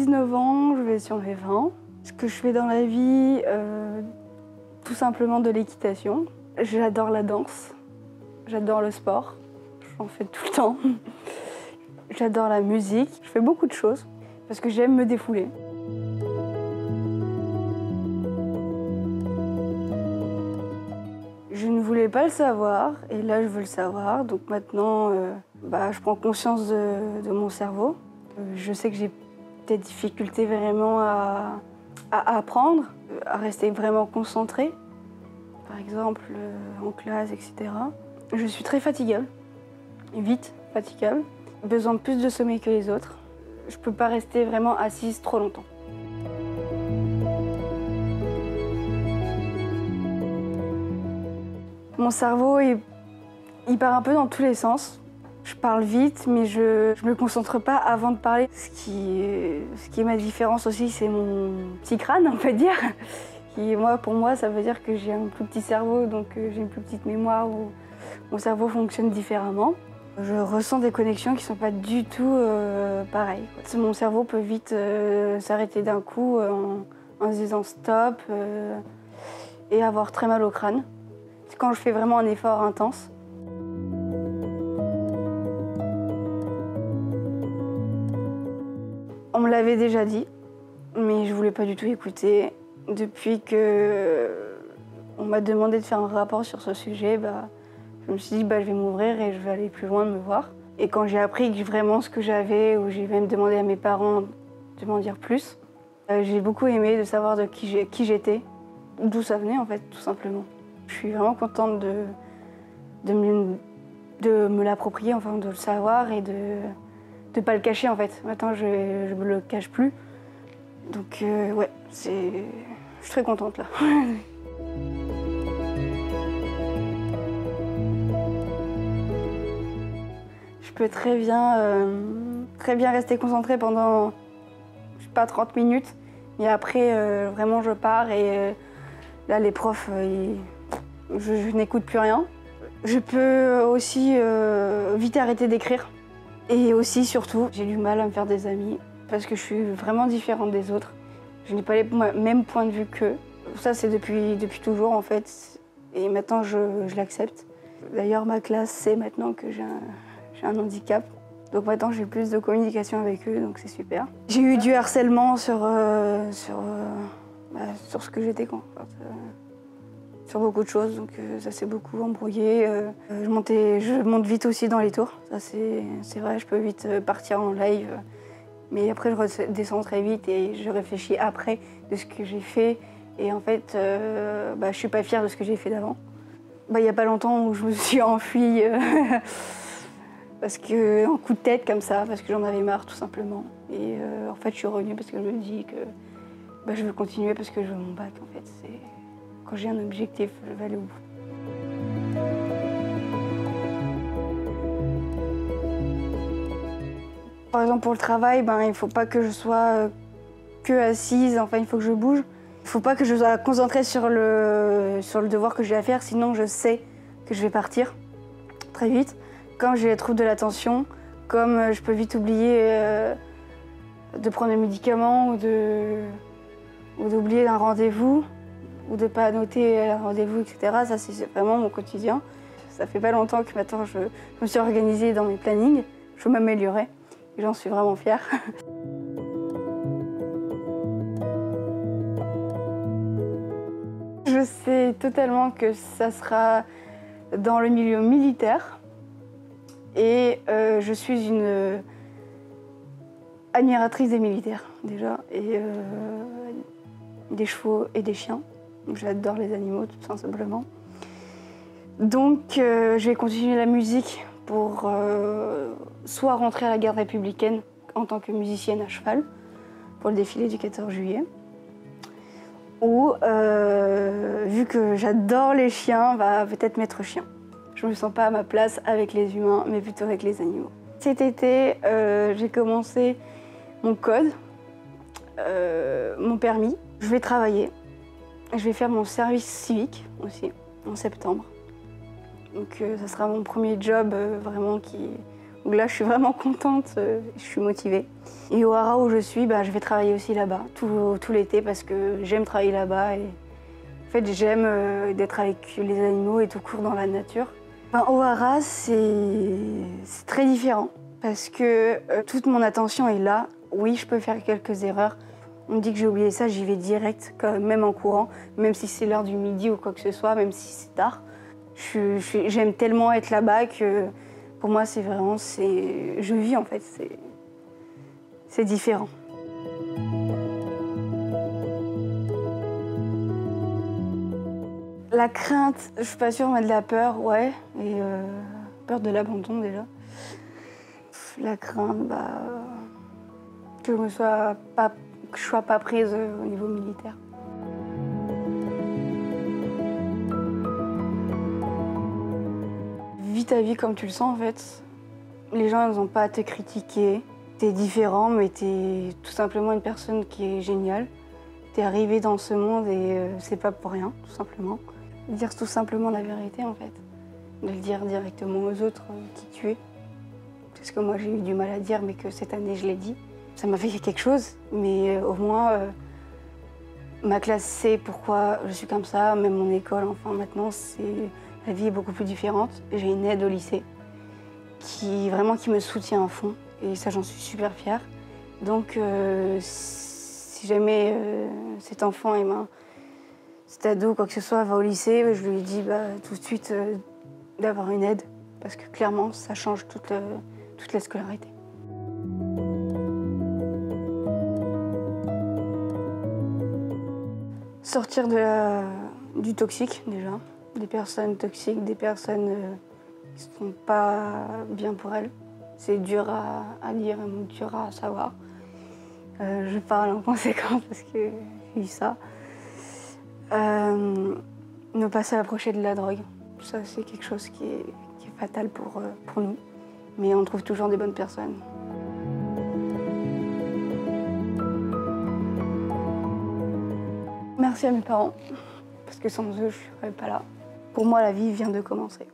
19 ans, je vais sur mes 20. Ce que je fais dans la vie, tout simplement de l'équitation. J'adore la danse, j'adore le sport, j'en fais tout le temps. J'adore la musique, je fais beaucoup de choses parce que j'aime me défouler. Je ne voulais pas le savoir et là je veux le savoir, donc maintenant je prends conscience de mon cerveau. Je sais que j'ai des difficultés vraiment à apprendre, à rester vraiment concentrée, par exemple en classe, etc. Je suis très fatigable, vite fatigable, besoin de plus de sommeil que les autres. Je ne peux pas rester vraiment assise trop longtemps. Mon cerveau, il part un peu dans tous les sens. Je parle vite, mais je ne me concentre pas avant de parler. Ce qui est ma différence aussi, c'est mon petit crâne, on peut dire. Pour moi, ça veut dire que j'ai un plus petit cerveau, donc j'ai une plus petite mémoire où mon cerveau fonctionne différemment. Je ressens des connexions qui ne sont pas du tout pareilles. Mon cerveau peut vite s'arrêter d'un coup en se disant stop et avoir très mal au crâne. C'est quand je fais vraiment un effort intense. On me l'avait déjà dit, mais je ne voulais pas du tout écouter. Depuis qu'on m'a demandé de faire un rapport sur ce sujet, je me suis dit je vais m'ouvrir et je vais aller plus loin de me voir. Et quand j'ai appris vraiment ce que j'avais, ou j'ai même demandé à mes parents de m'en dire plus, j'ai beaucoup aimé de savoir de qui j'étais, d'où ça venait en fait, tout simplement. Je suis vraiment contente de me l'approprier, enfin de le savoir et de ne pas le cacher en fait. Maintenant je ne me le cache plus. Donc ouais, je suis très contente là. Je peux très bien rester concentrée pendant, je sais pas, 30 minutes. Et après, vraiment, je pars et là, les profs, je n'écoute plus rien. Je peux aussi vite arrêter d'écrire. Et aussi, surtout, j'ai du mal à me faire des amis parce que je suis vraiment différente des autres. Je n'ai pas les mêmes points de vue qu'eux. Ça, c'est depuis toujours, en fait. Et maintenant, je l'accepte. D'ailleurs, ma classe sait maintenant que j'ai un handicap. Donc maintenant, j'ai plus de communication avec eux, donc c'est super. J'ai eu du harcèlement sur ce que j'étais sur beaucoup de choses, donc ça s'est beaucoup embrouillé. Je monte vite aussi dans les tours, ça c'est vrai, je peux vite partir en live. Mais après, je redescends très vite et je réfléchis après de ce que j'ai fait. Et en fait, je suis pas fière de ce que j'ai fait d'avant. Il y a pas longtemps où je me suis enfuie parce qu'un coup de tête comme ça, parce que j'en avais marre tout simplement. Et en fait, je suis revenue parce que je me dis que je veux continuer parce que je veux mon bac. En fait, quand j'ai un objectif, je vais aller au bout. Par exemple, pour le travail, il ne faut pas que je sois que assise, enfin, il faut que je bouge. Il ne faut pas que je sois concentrée sur le devoir que j'ai à faire, sinon je sais que je vais partir très vite. Comme j'ai les troubles de l'attention, comme je peux vite oublier de prendre des médicaments ou d'oublier un rendez-vous, ou de ne pas noter un rendez-vous, etc. Ça, c'est vraiment mon quotidien. Ça fait pas longtemps que maintenant je me suis organisée dans mes plannings. Je veux m'améliorer et j'en suis vraiment fière. Je sais totalement que ça sera dans le milieu militaire et je suis une admiratrice des militaires déjà et des chevaux et des chiens. J'adore les animaux tout simplement. Donc je vais continuer la musique pour soit rentrer à la garde républicaine en tant que musicienne à cheval pour le défilé du 14 juillet. Ou, vu que j'adore les chiens, peut-être maître chien. Je ne me sens pas à ma place avec les humains, mais plutôt avec les animaux. Cet été, j'ai commencé mon code, mon permis. Je vais travailler. Je vais faire mon service civique aussi, en septembre. Donc ça sera mon premier job vraiment Donc là, je suis vraiment contente, je suis motivée. Et au Hara où je suis, je vais travailler aussi là-bas, tout l'été, parce que j'aime travailler là-bas. Et en fait, j'aime d'être avec les animaux et tout court dans la nature. Au Hara, c'est très différent, parce que toute mon attention est là. Oui, je peux faire quelques erreurs. On me dit que j'ai oublié ça, j'y vais direct, même en courant, même si c'est l'heure du midi ou quoi que ce soit, même si c'est tard. J'aime tellement être là-bas que pour moi, c'est vraiment, je vis en fait, c'est différent. La crainte, je suis pas sûre, mais de la peur, ouais, et peur de l'abandon déjà. La crainte, que je sois pas prise au niveau militaire. Vis ta vie comme tu le sens en fait. Les gens n'ont pas à te critiquer. T'es différent, mais t'es tout simplement une personne qui est géniale. T'es arrivé dans ce monde et c'est pas pour rien, tout simplement. Dire tout simplement la vérité en fait. De le dire directement aux autres qui tu es. C'est ce que moi j'ai eu du mal à dire, mais que cette année je l'ai dit. Ça m'a fait quelque chose, mais au moins ma classe sait pourquoi je suis comme ça, même mon école, enfin maintenant la vie est beaucoup plus différente. J'ai une aide au lycée qui me soutient à fond et ça j'en suis super fière. Donc si jamais cet enfant, cet ado, quoi que ce soit, va au lycée, je lui dis tout de suite d'avoir une aide parce que clairement ça change toute la scolarité. Sortir du toxique déjà, des personnes toxiques, des personnes qui ne sont pas bien pour elles. C'est dur à dire, dur à savoir. Je parle en conséquence parce que j'ai eu ça. Ne pas s'approcher de la drogue, ça c'est quelque chose qui est fatal pour nous. Mais on trouve toujours des bonnes personnes. Merci à mes parents, parce que sans eux, je ne serais pas là. Pour moi, la vie vient de commencer.